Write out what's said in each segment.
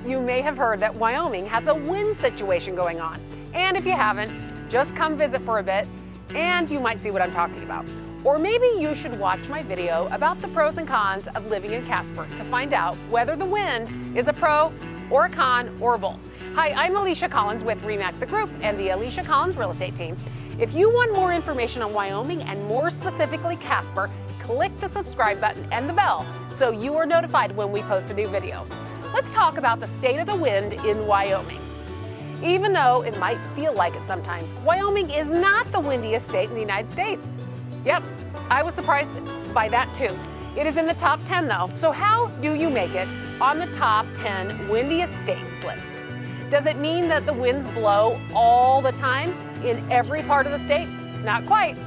You may have heard that Wyoming has a wind situation going on. And if you haven't, just come visit for a bit and you might see what I'm talking about. Or maybe you should watch my video about the pros and cons of living in Casper to find out whether the wind is a pro or a con or both. Hi, I'm Alisha Collins with RE/MAX the Group and the Alisha Collins Real Estate Team. If you want more information on Wyoming and more specifically Casper, click the subscribe button and the bell so you are notified when we post a new video. Let's talk about the state of the wind in Wyoming. Even though it might feel like it sometimes, Wyoming is not the windiest state in the United States. Yep, I was surprised by that too. It is in the top 10 though. So how do you make it on the top 10 windiest states list? Does it mean that the winds blow all the time in every part of the state? Not quite.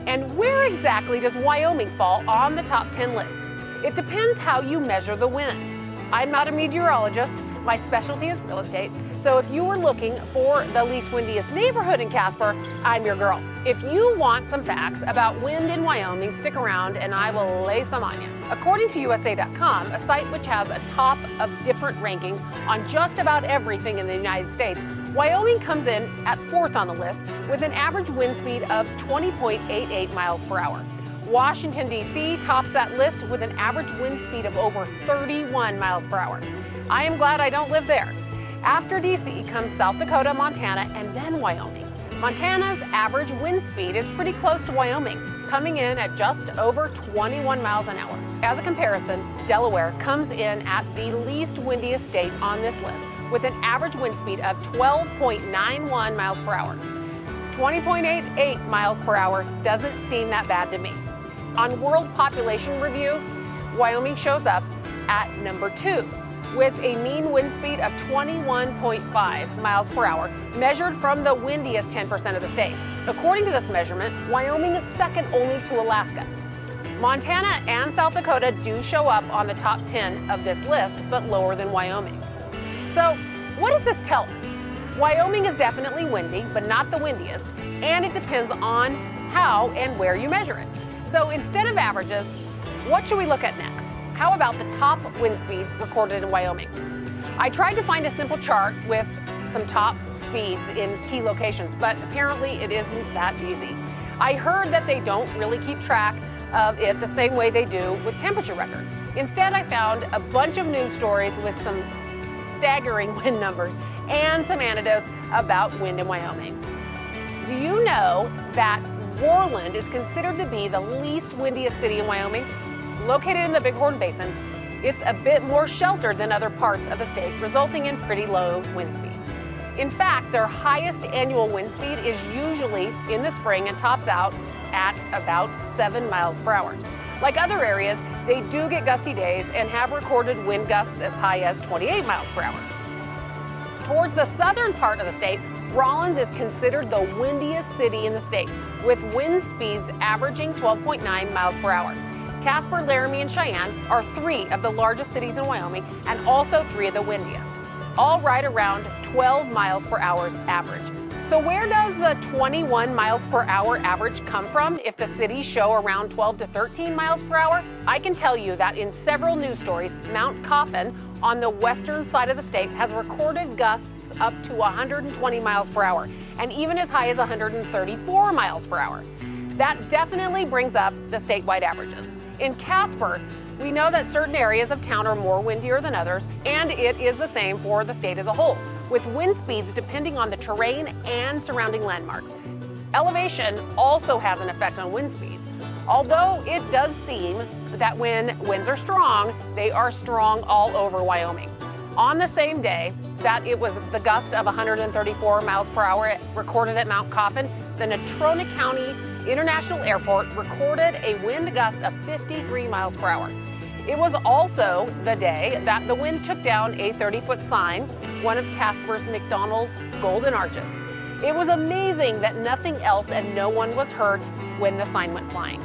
And where exactly does Wyoming fall on the top 10 list? It depends how you measure the wind. I'm not a meteorologist. My specialty is real estate. So if you were looking for the least windiest neighborhood in Casper, I'm your girl. If you want some facts about wind in Wyoming, stick around and I will lay some on you. According to USA.com, a site which has a top of different rankings on just about everything in the United States, Wyoming comes in at 4th on the list with an average wind speed of 20.88 miles per hour. Washington, D.C. tops that list with an average wind speed of over 31 miles per hour. I am glad I don't live there. After D.C. comes South Dakota, Montana, and then Wyoming. Montana's average wind speed is pretty close to Wyoming, coming in at just over 21 miles an hour. As a comparison, Delaware comes in at the least windiest state on this list with an average wind speed of 12.91 miles per hour. 20.88 miles per hour doesn't seem that bad to me. On World Population Review, Wyoming shows up at number 2 with a mean wind speed of 21.5 miles per hour, measured from the windiest 10% of the state. According to this measurement, Wyoming is second only to Alaska. Montana and South Dakota do show up on the top 10 of this list, but lower than Wyoming. So what does this tell us? Wyoming is definitely windy, but not the windiest, and it depends on how and where you measure it. So instead of averages, what should we look at next? How about the top wind speeds recorded in Wyoming? I tried to find a simple chart with some top speeds in key locations, but apparently it isn't that easy. I heard that they don't really keep track of it the same way they do with temperature records. Instead, I found a bunch of news stories with some staggering wind numbers and some anecdotes about wind in Wyoming. Do you know that Worland is considered to be the least windiest city in Wyoming? Located in the Bighorn Basin, it's a bit more sheltered than other parts of the state, resulting in pretty low wind speeds. In fact, their highest annual wind speed is usually in the spring and tops out at about 7 miles per hour. Like other areas, they do get gusty days and have recorded wind gusts as high as 28 miles per hour. Towards the southern part of the state, Rawlins is considered the windiest city in the state, with wind speeds averaging 12.9 miles per hour. Casper, Laramie, and Cheyenne are 3 of the largest cities in Wyoming and also 3 of the windiest, all right around 12 miles per hour average. So where does the 21 miles per hour average come from if the cities show around 12 to 13 miles per hour? I can tell you that in several news stories, Mount Coffin on the western side of the state has recorded gusts up to 120 miles per hour and even as high as 134 miles per hour. That definitely brings up the statewide averages. In Casper, we know that certain areas of town are more windier than others, and it is the same for the state as a whole, with wind speeds depending on the terrain and surrounding landmarks. Elevation also has an effect on wind speeds, although it does seem that when winds are strong, they are strong all over Wyoming. On the same day that it was the gust of 134 miles per hour recorded at Mount Coffin, the Natrona County International Airport recorded a wind gust of 53 miles per hour. It was also the day that the wind took down a 30-foot sign, one of Casper's McDonald's Golden Arches. It was amazing that nothing else and no one was hurt when the sign went flying.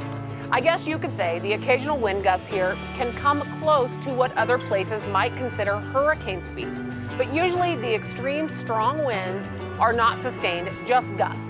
I guess you could say the occasional wind gusts here can come close to what other places might consider hurricane speeds, but usually the extreme strong winds are not sustained, just gusts.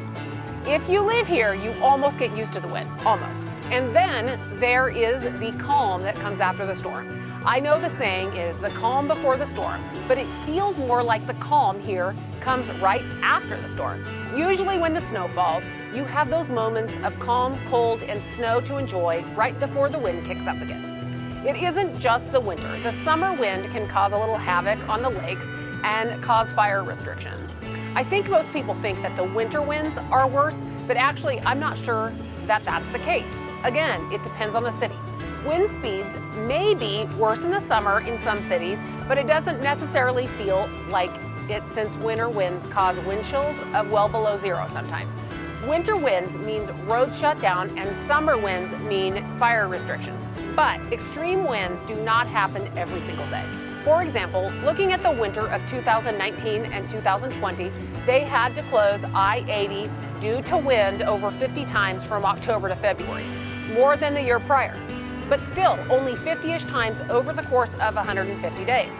If you live here, you almost get used to the wind, almost. And then there is the calm that comes after the storm. I know the saying is the calm before the storm, but it feels more like the calm here comes right after the storm. Usually when the snow falls, you have those moments of calm, cold, and snow to enjoy right before the wind kicks up again. It isn't just the winter. The summer wind can cause a little havoc on the lakes and cause fire restrictions. I think most people think that the winter winds are worse, but actually I'm not sure that that's the case. Again, it depends on the city. Wind speeds may be worse in the summer in some cities, but it doesn't necessarily feel like it since winter winds cause wind chills of well below zero sometimes. Winter winds means roads shut down and summer winds mean fire restrictions. But extreme winds do not happen every single day. For example, looking at the winter of 2019 and 2020, they had to close I-80 due to wind over 50 times from October to February, more than the year prior. But still, only 50-ish times over the course of 150 days.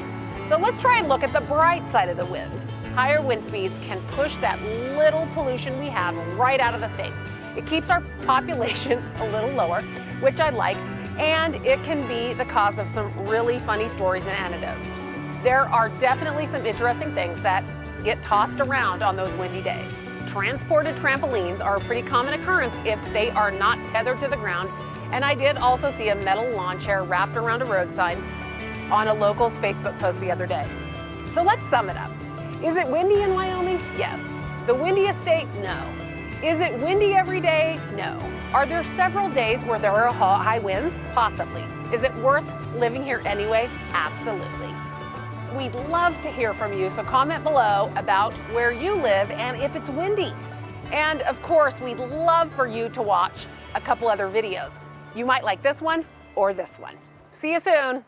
So let's try and look at the bright side of the wind. Higher wind speeds can push that little pollution we have right out of the state. It keeps our population a little lower, which I like, and it can be the cause of some really funny stories and anecdotes. There are definitely some interesting things that get tossed around on those windy days. Transported trampolines are a pretty common occurrence if they are not tethered to the ground, and I did also see a metal lawn chair wrapped around a road sign on a local's Facebook post the other day. So let's sum it up. Is it windy in Wyoming? Yes. The windiest state? No. Is it windy every day? No. Are there several days where there are high winds? Possibly. Is it worth living here anyway? Absolutely. We'd love to hear from you, so comment below about where you live and if it's windy. And of course, we'd love for you to watch a couple other videos. You might like this one or this one. See you soon.